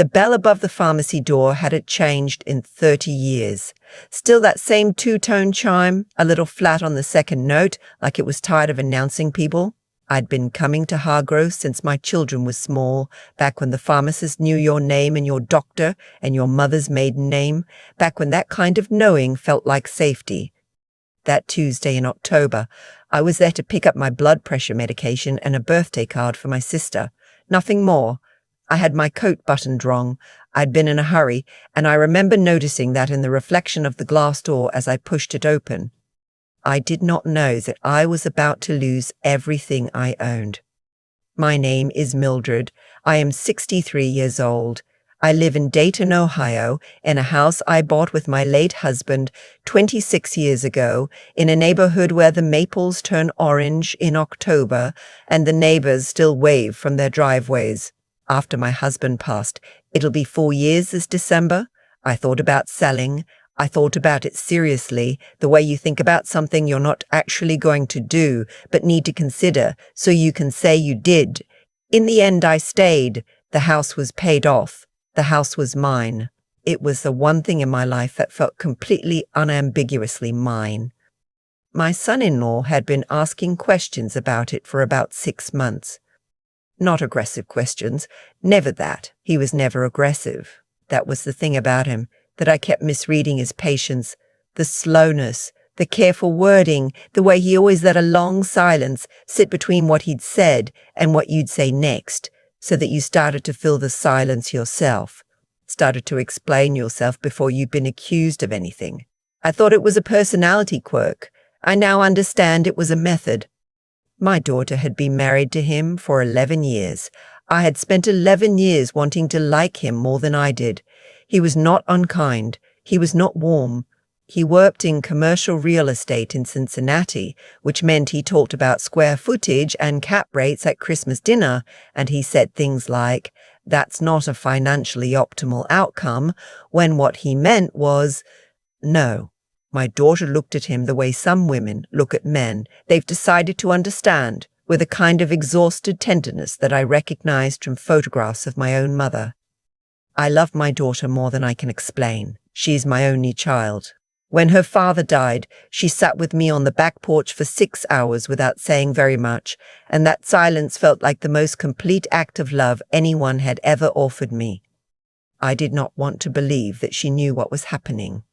The bell above the pharmacy door hadn't changed in 30 years. Still that same two-tone chime, a little flat on the second note, like it was tired of announcing people. I'd been coming to Hargrove since my children were small, back when the pharmacist knew your name and your doctor and your mother's maiden name, back when that kind of knowing felt like safety. That Tuesday in October, I was there to pick up my blood pressure medication and a birthday card for my sister. Nothing more. I had my coat buttoned wrong. I'd been in a hurry, and I remember noticing that in the reflection of the glass door as I pushed it open. I did not know that I was about to lose everything I owned. My name is Mildred. I am 63 years old. I live in Dayton, Ohio, in a house I bought with my late husband 26 years ago, in a neighborhood where the maples turn orange in October and the neighbors still wave from their driveways. After my husband passed, it'll be 4 years this December. I thought about selling. I thought about it seriously, the way you think about something you're not actually going to do, but need to consider, so you can say you did. In the end, I stayed. The house was paid off. The house was mine. It was the one thing in my life that felt completely unambiguously mine. My son-in-law had been asking questions about it for about 6 months. Not aggressive questions. Never that. He was never aggressive. That was the thing about him, that I kept misreading his patience, the slowness, the careful wording, the way he always let a long silence sit between what he'd said and what you'd say next, so that you started to fill the silence yourself, started to explain yourself before you'd been accused of anything. I thought it was a personality quirk. I now understand it was a method. My daughter had been married to him for 11 years. I had spent 11 years wanting to like him more than I did. He was not unkind. He was not warm. He worked in commercial real estate in Cincinnati, which meant he talked about square footage and cap rates at Christmas dinner, and he said things like, "That's not a financially optimal outcome," when what he meant was, no. My daughter looked at him the way some women look at men. They've decided to understand, with a kind of exhausted tenderness that I recognized from photographs of my own mother. I love my daughter more than I can explain. She's my only child. When her father died, she sat with me on the back porch for 6 hours without saying very much, and that silence felt like the most complete act of love anyone had ever offered me. I did not want to believe that she knew what was happening.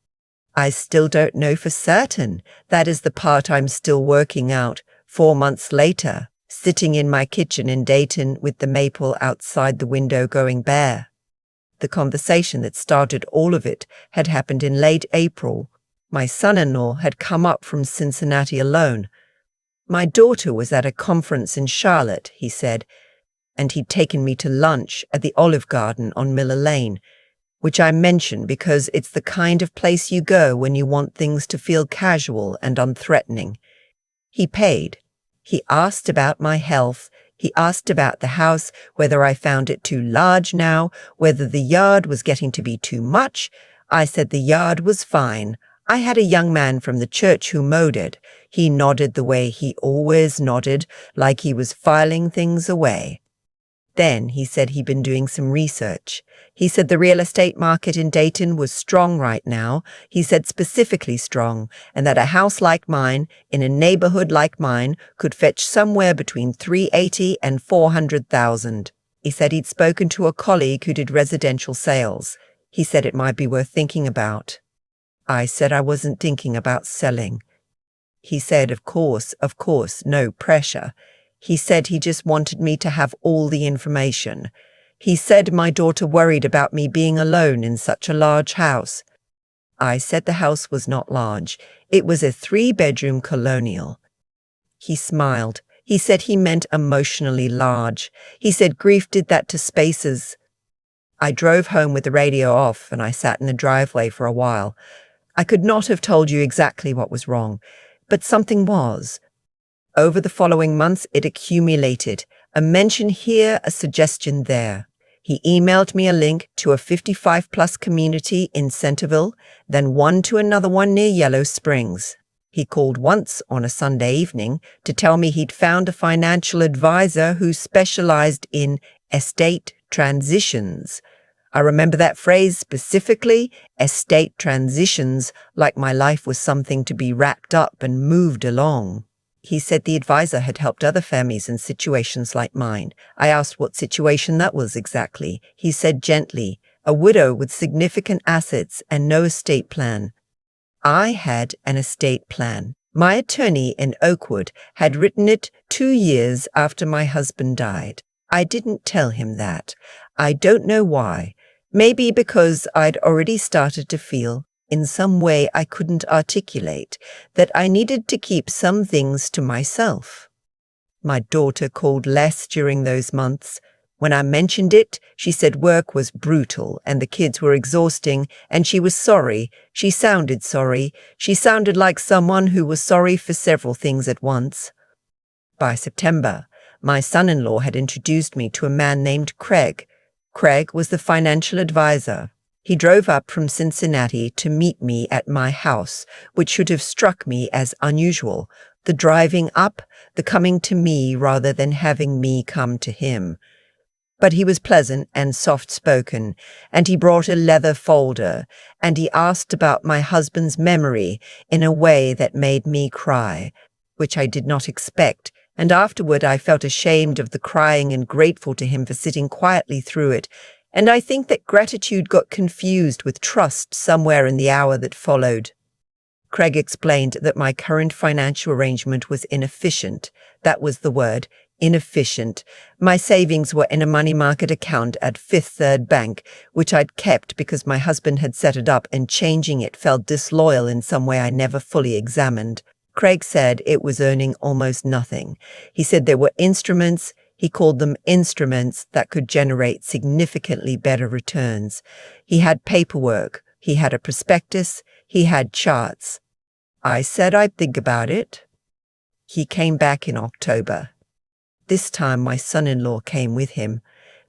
I still don't know for certain. That is the part I'm still working out, 4 months later, sitting in my kitchen in Dayton with the maple outside the window going bare. The conversation that started all of it had happened in late April. My son-in-law had come up from Cincinnati alone. My daughter was at a conference in Charlotte, he said, and he'd taken me to lunch at the Olive Garden on Miller Lane, which I mention because it's the kind of place you go when you want things to feel casual and unthreatening. He paid. He asked about my health. He asked about the house, whether I found it too large now, whether the yard was getting to be too much. I said the yard was fine. I had a young man from the church who mowed it. He nodded the way he always nodded, like he was filing things away. Then he said he'd been doing some research. He said the real estate market in Dayton was strong right now. He said specifically strong, and that a house like mine, in a neighborhood like mine, could fetch somewhere between $380,000 and $400,000. He said he'd spoken to a colleague who did residential sales. He said it might be worth thinking about. I said I wasn't thinking about selling. He said, of course, no pressure. He said he just wanted me to have all the information. He said my daughter worried about me being alone in such a large house. I said the house was not large. It was a 3-bedroom colonial. He smiled. He said he meant emotionally large. He said grief did that to spaces. I drove home with the radio off, and I sat in the driveway for a while. I could not have told you exactly what was wrong, but something was. Over the following months, it accumulated, a mention here, a suggestion there. He emailed me a link to a 55-plus community in Centerville, then one to another one near Yellow Springs. He called once on a Sunday evening to tell me he'd found a financial advisor who specialized in estate transitions. I remember that phrase specifically, estate transitions, like my life was something to be wrapped up and moved along. He said the advisor had helped other families in situations like mine. I asked what situation that was exactly. He said gently, a widow with significant assets and no estate plan. I had an estate plan. My attorney in Oakwood had written it 2 years after my husband died. I didn't tell him that. I don't know why. Maybe because I'd already started to feel, in some way I couldn't articulate, that I needed to keep some things to myself. My daughter called less during those months. When I mentioned it, she said work was brutal and the kids were exhausting, and she was sorry. She sounded sorry. She sounded like someone who was sorry for several things at once. By September, my son-in-law had introduced me to a man named Craig. Craig was the financial advisor. He drove up from Cincinnati to meet me at my house, which should have struck me as unusual. The driving up, the coming to me rather than having me come to him. But he was pleasant and soft-spoken, and he brought a leather folder, and he asked about my husband's memory in a way that made me cry, which I did not expect, and afterward I felt ashamed of the crying and grateful to him for sitting quietly through it, and I think that gratitude got confused with trust somewhere in the hour that followed. Craig explained that my current financial arrangement was inefficient. That was the word. Inefficient. My savings were in a money market account at Fifth Third Bank, which I'd kept because my husband had set it up, and changing it felt disloyal in some way I never fully examined. Craig said it was earning almost nothing. He said there were instruments, he called them instruments, that could generate significantly better returns. He had paperwork, he had a prospectus, he had charts. I said I'd think about it. He came back in October. This time my son-in-law came with him.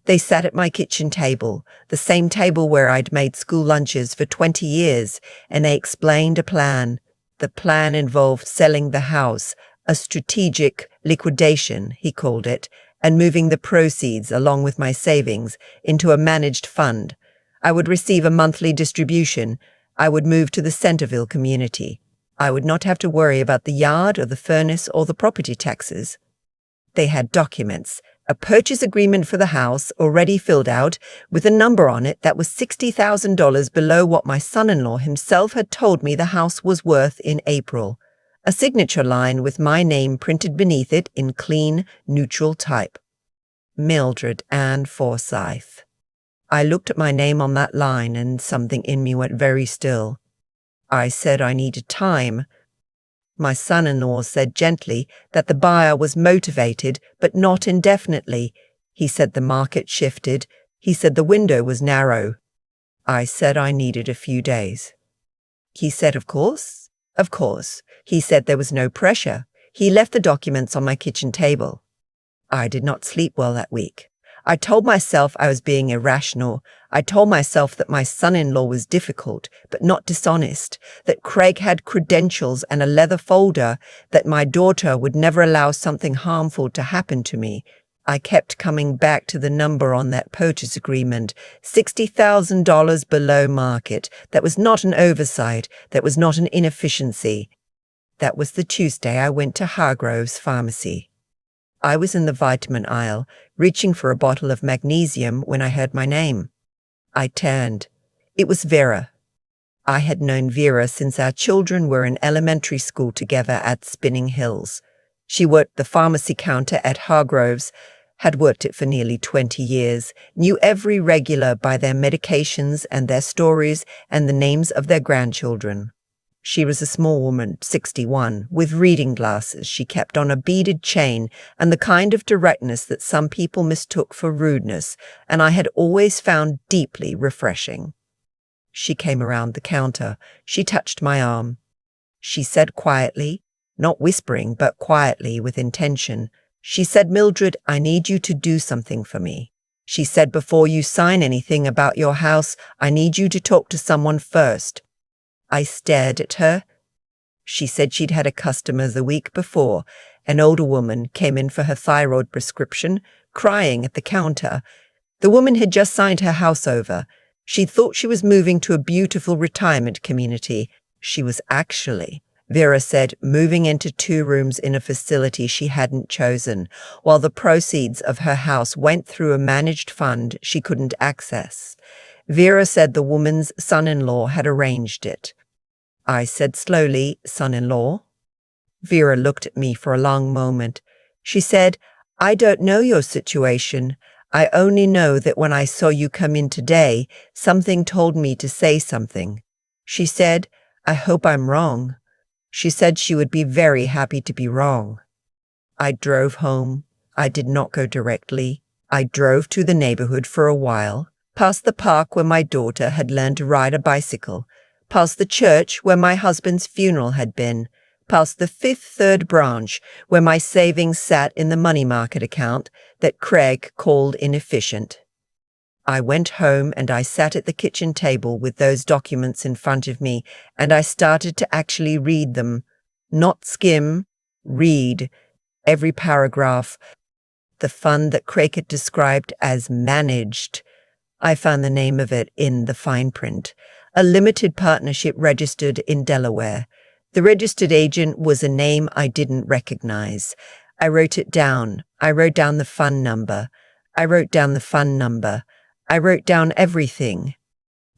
They sat at my kitchen table, the same table where I'd made school lunches for 20 years, and they explained a plan. The plan involved selling the house, a strategic liquidation, he called it, and moving the proceeds, along with my savings, into a managed fund. I would receive a monthly distribution. I would move to the Centerville community. I would not have to worry about the yard or the furnace or the property taxes. They had documents, a purchase agreement for the house already filled out with a number on it that was $60,000 below what my son-in-law himself had told me the house was worth in April. A signature line with my name printed beneath it in clean, neutral type. Mildred Ann Forsyth. I looked at my name on that line and something in me went very still. I said I needed time. My son-in-law said gently that the buyer was motivated, but not indefinitely. He said the market shifted. He said the window was narrow. I said I needed a few days. He said, of course. Of course. He said there was no pressure. He left the documents on my kitchen table. I did not sleep well that week. I told myself I was being irrational. I told myself that my son-in-law was difficult, but not dishonest, that Craig had credentials and a leather folder, that my daughter would never allow something harmful to happen to me. I kept coming back to the number on that purchase agreement, $60,000 below market. That was not an oversight. That was not an inefficiency. That was the Tuesday I went to Hargrove's pharmacy. I was in the vitamin aisle, reaching for a bottle of magnesium when I heard my name. I turned. It was Vera. I had known Vera since our children were in elementary school together at Spinning Hills. She worked the pharmacy counter at Hargrove's, had worked it for nearly 20 years, knew every regular by their medications and their stories and the names of their grandchildren. She was a small woman, 61, with reading glasses she kept on a beaded chain and the kind of directness that some people mistook for rudeness, and I had always found deeply refreshing. She came around the counter. She touched my arm. She said quietly, not whispering, but quietly with intention, she said, Mildred, I need you to do something for me. She said, before you sign anything about your house, I need you to talk to someone first. I stared at her. She said she'd had a customer the week before. An older woman came in for her thyroid prescription, crying at the counter. The woman had just signed her house over. She thought she was moving to a beautiful retirement community. She was actually, Vera said, moving into 2 rooms in a facility she hadn't chosen, while the proceeds of her house went through a managed fund she couldn't access. Vera said the woman's son-in-law had arranged it. I said slowly, "Son-in-law?" Vera looked at me for a long moment. She said, "I don't know your situation. I only know that when I saw you come in today, something told me to say something." She said, "I hope I'm wrong." She said she would be very happy to be wrong. I drove home. I did not go directly. I drove to the neighborhood for a while, past the park where my daughter had learned to ride a bicycle, past the church where my husband's funeral had been, past the Fifth Third branch where my savings sat in the money market account that Craig called inefficient. I went home and I sat at the kitchen table with those documents in front of me, and I started to actually read them. Not skim, read. Every paragraph. The fund that Craig had described as managed. I found the name of it in the fine print. A limited partnership registered in Delaware. The registered agent was a name I didn't recognize. I wrote it down. I wrote down the fund number. I wrote down the fund number. I wrote down everything.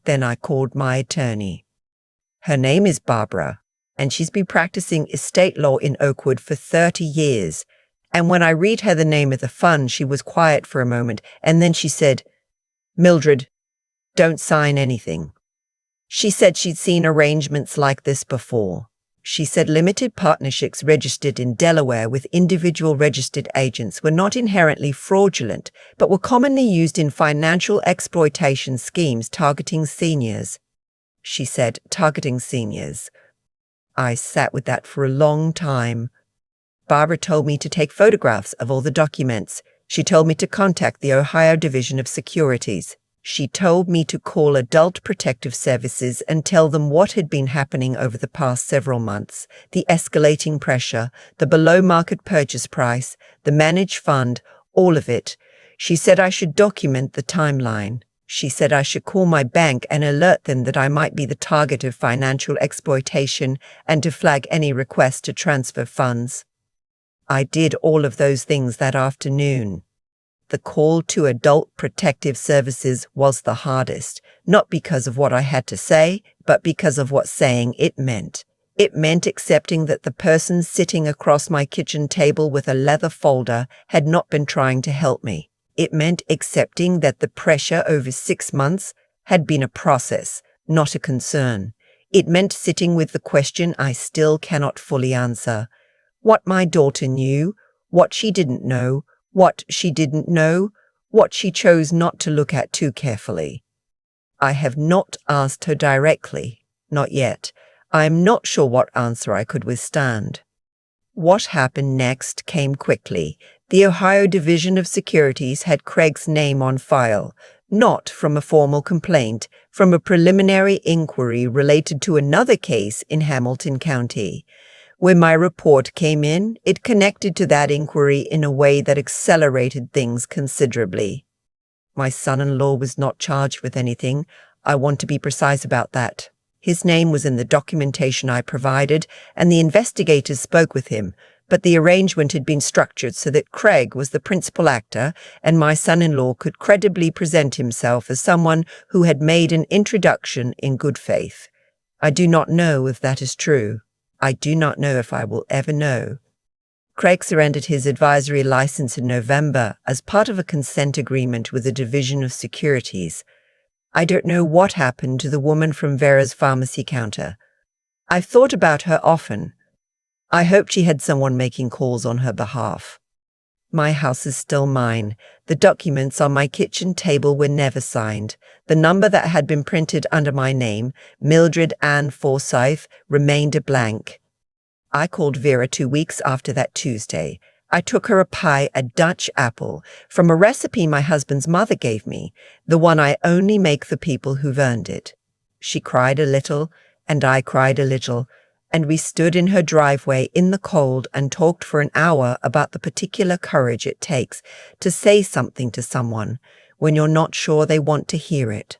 Then I called my attorney. Her name is Barbara, and she's been practicing estate law in Oakwood for 30 years. And when I read her the name of the fund, she was quiet for a moment, and then she said, "Mildred, don't sign anything." She said she'd seen arrangements like this before. She said limited partnerships registered in Delaware with individual registered agents were not inherently fraudulent, but were commonly used in financial exploitation schemes targeting seniors. She said, targeting seniors. I sat with that for a long time. Barbara told me to take photographs of all the documents. She told me to contact the Ohio Division of Securities. She told me to call Adult Protective Services and tell them what had been happening over the past several months, the escalating pressure, the below-market purchase price, the managed fund, all of it. She said I should document the timeline. She said I should call my bank and alert them that I might be the target of financial exploitation and to flag any request to transfer funds. I did all of those things that afternoon. The call to Adult Protective Services was the hardest, not because of what I had to say, but because of what saying it meant. It meant accepting that the person sitting across my kitchen table with a leather folder had not been trying to help me. It meant accepting that the pressure over 6 months had been a process, not a concern. It meant sitting with the question I still cannot fully answer. What my daughter knew, what she didn't know, what she didn't know, what she chose not to look at too carefully. I have not asked her directly, not yet. I am not sure what answer I could withstand. What happened next came quickly. The Ohio Division of Securities had Craig's name on file, not from a formal complaint, from a preliminary inquiry related to another case in Hamilton County. When my report came in, it connected to that inquiry in a way that accelerated things considerably. My son-in-law was not charged with anything. I want to be precise about that. His name was in the documentation I provided, and the investigators spoke with him, but the arrangement had been structured so that Craig was the principal actor, and my son-in-law could credibly present himself as someone who had made an introduction in good faith. I do not know if that is true. I do not know if I will ever know. Craig surrendered his advisory license in November as part of a consent agreement with the Division of Securities. I don't know what happened to the woman from Vera's pharmacy counter. I've thought about her often. I hoped she had someone making calls on her behalf. My house is still mine. The documents on my kitchen table were never signed. The number that had been printed under my name, Mildred Ann Forsyth, remained a blank. I called Vera 2 weeks after that Tuesday. I took her a pie, a Dutch apple, from a recipe my husband's mother gave me, the one I only make for people who've earned it. She cried a little, and I cried a little, and we stood in her driveway in the cold and talked for an hour about the particular courage it takes to say something to someone when you're not sure they want to hear it.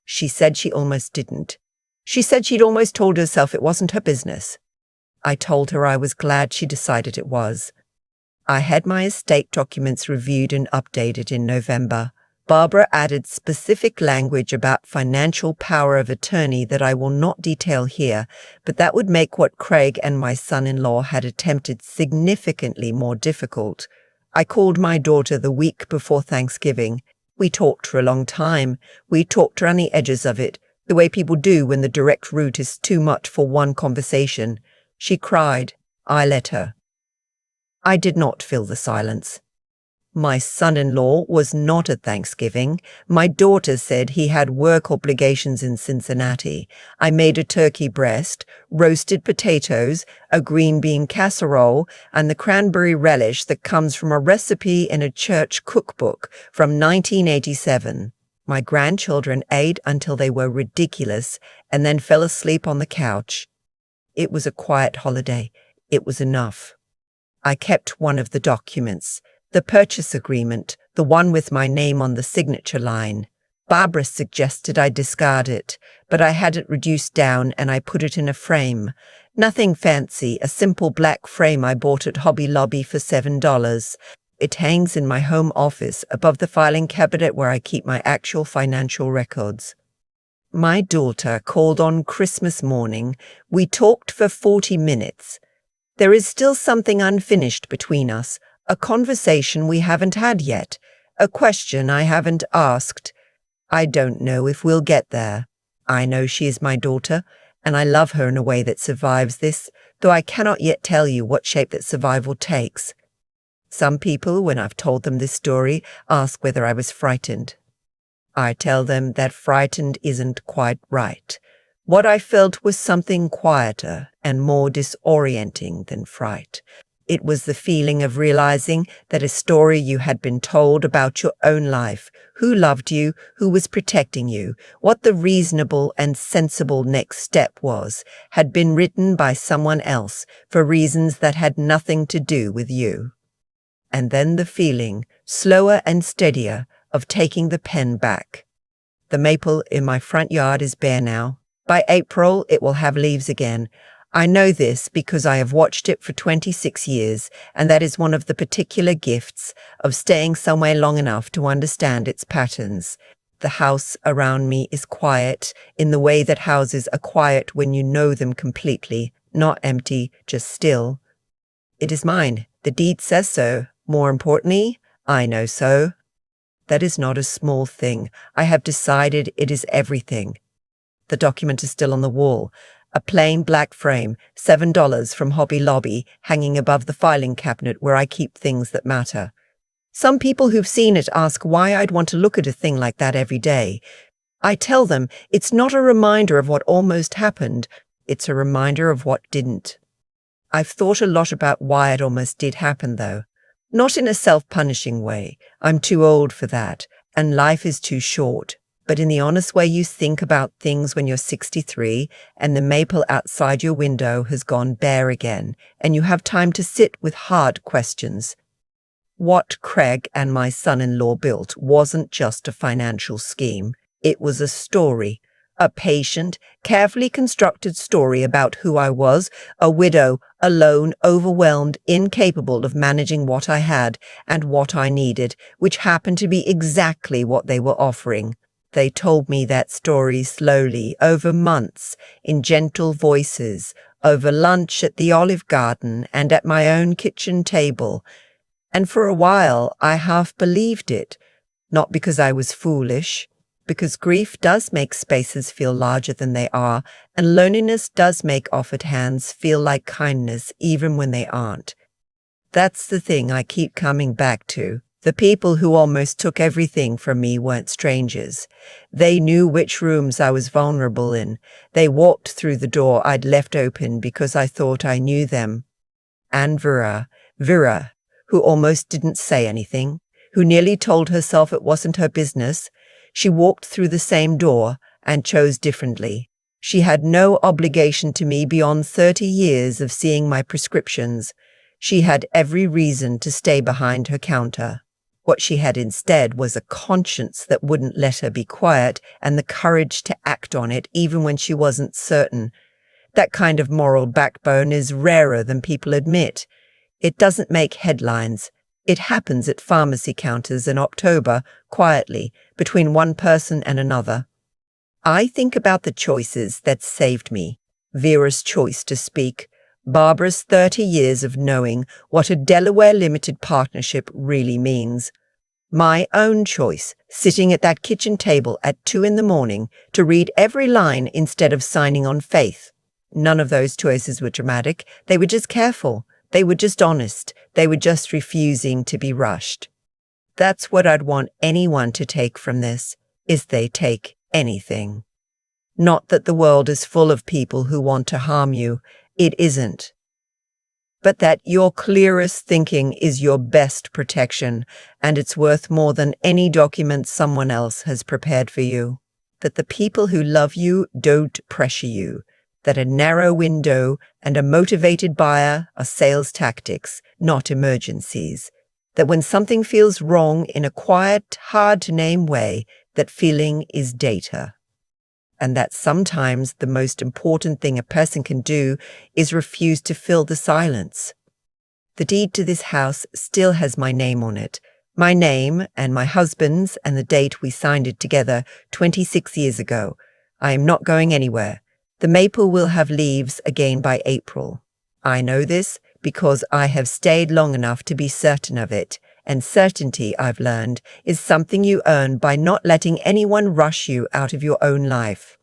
She said she almost didn't. She said she'd almost told herself it wasn't her business. I told her I was glad she decided it was. I had my estate documents reviewed and updated in November. Barbara added specific language about financial power of attorney that I will not detail here, but that would make what Craig and my son-in-law had attempted significantly more difficult. I called my daughter the week before Thanksgiving. We talked for a long time. We talked around the edges of it, the way people do when the direct route is too much for one conversation. She cried. I let her. I did not fill the silence. My son-in-law was not at Thanksgiving. My daughter said he had work obligations in Cincinnati. I made a turkey breast, roasted potatoes, a green bean casserole, and the cranberry relish that comes from a recipe in a church cookbook from 1987. My grandchildren ate until they were ridiculous and then fell asleep on the couch. It was a quiet holiday. It was enough. I kept one of the documents. The purchase agreement, the one with my name on the signature line. Barbara suggested I discard it, but I had it reduced down and I put it in a frame. Nothing fancy, a simple black frame I bought at Hobby Lobby for $7. It hangs in my home office above the filing cabinet where I keep my actual financial records. My daughter called on Christmas morning. We talked for 40 minutes. There is still something unfinished between us. A conversation we haven't had yet, a question I haven't asked. I don't know if we'll get there. I know she is my daughter, and I love her in a way that survives this, though I cannot yet tell you what shape that survival takes. Some people, when I've told them this story, ask whether I was frightened. I tell them that frightened isn't quite right. What I felt was something quieter and more disorienting than fright. It was the feeling of realizing that a story you had been told about your own life, who loved you, who was protecting you, what the reasonable and sensible next step was, had been written by someone else for reasons that had nothing to do with you. And then the feeling, slower and steadier, of taking the pen back. The maple in my front yard is bare now. By April, it will have leaves again. I know this because I have watched it for 26 years, and that is one of the particular gifts of staying somewhere long enough to understand its patterns. The house around me is quiet in the way that houses are quiet when you know them completely, not empty, just still. It is mine. The deed says so. More importantly, I know so. That is not a small thing. I have decided it is everything. The document is still on the wall. A plain black frame, $7 from Hobby Lobby, hanging above the filing cabinet where I keep things that matter. Some people who've seen it ask why I'd want to look at a thing like that every day. I tell them it's not a reminder of what almost happened, it's a reminder of what didn't. I've thought a lot about why it almost did happen, though. Not in a self-punishing way. I'm too old for that, and life is too short. But in the honest way you think about things when you're 63 and the maple outside your window has gone bare again, and you have time to sit with hard questions. What Craig and my son-in-law built wasn't just a financial scheme. It was a story, a patient, carefully constructed story about who I was, a widow, alone, overwhelmed, incapable of managing what I had and what I needed, which happened to be exactly what they were offering. They told me that story slowly, over months, in gentle voices, over lunch at the Olive Garden and at my own kitchen table. And for a while I half believed it, not because I was foolish, because grief does make spaces feel larger than they are, and loneliness does make offered hands feel like kindness even when they aren't. That's the thing I keep coming back to. The people who almost took everything from me weren't strangers. They knew which rooms I was vulnerable in. They walked through the door I'd left open because I thought I knew them. And Vera, who almost didn't say anything, who nearly told herself it wasn't her business. She walked through the same door and chose differently. She had no obligation to me beyond 30 years of seeing my prescriptions. She had every reason to stay behind her counter. What she had instead was a conscience that wouldn't let her be quiet and the courage to act on it even when she wasn't certain. That kind of moral backbone is rarer than people admit. It doesn't make headlines. It happens at pharmacy counters in October, quietly, between one person and another. I think about the choices that saved me. Vera's choice to speak. Barbara's 30 years of knowing what a Delaware limited partnership really means. My own choice, sitting at that kitchen table at 2 a.m. to read every line instead of signing on faith. None of those choices were dramatic. They were just careful. They were just honest. They were just refusing to be rushed. That's what I'd want anyone to take from this, is they take anything. Not that the world is full of people who want to harm you. It isn't. But that your clearest thinking is your best protection, and it's worth more than any document someone else has prepared for you. That the people who love you don't pressure you. That a narrow window and a motivated buyer are sales tactics, not emergencies. That when something feels wrong in a quiet, hard-to-name way, that feeling is data. And that sometimes the most important thing a person can do is refuse to fill the silence. The deed to this house still has my name on it. My name and my husband's and the date we signed it together 26 years ago. I am not going anywhere. The maple will have leaves again by April. I know this because I have stayed long enough to be certain of it, and certainty, I've learned, is something you earn by not letting anyone rush you out of your own life.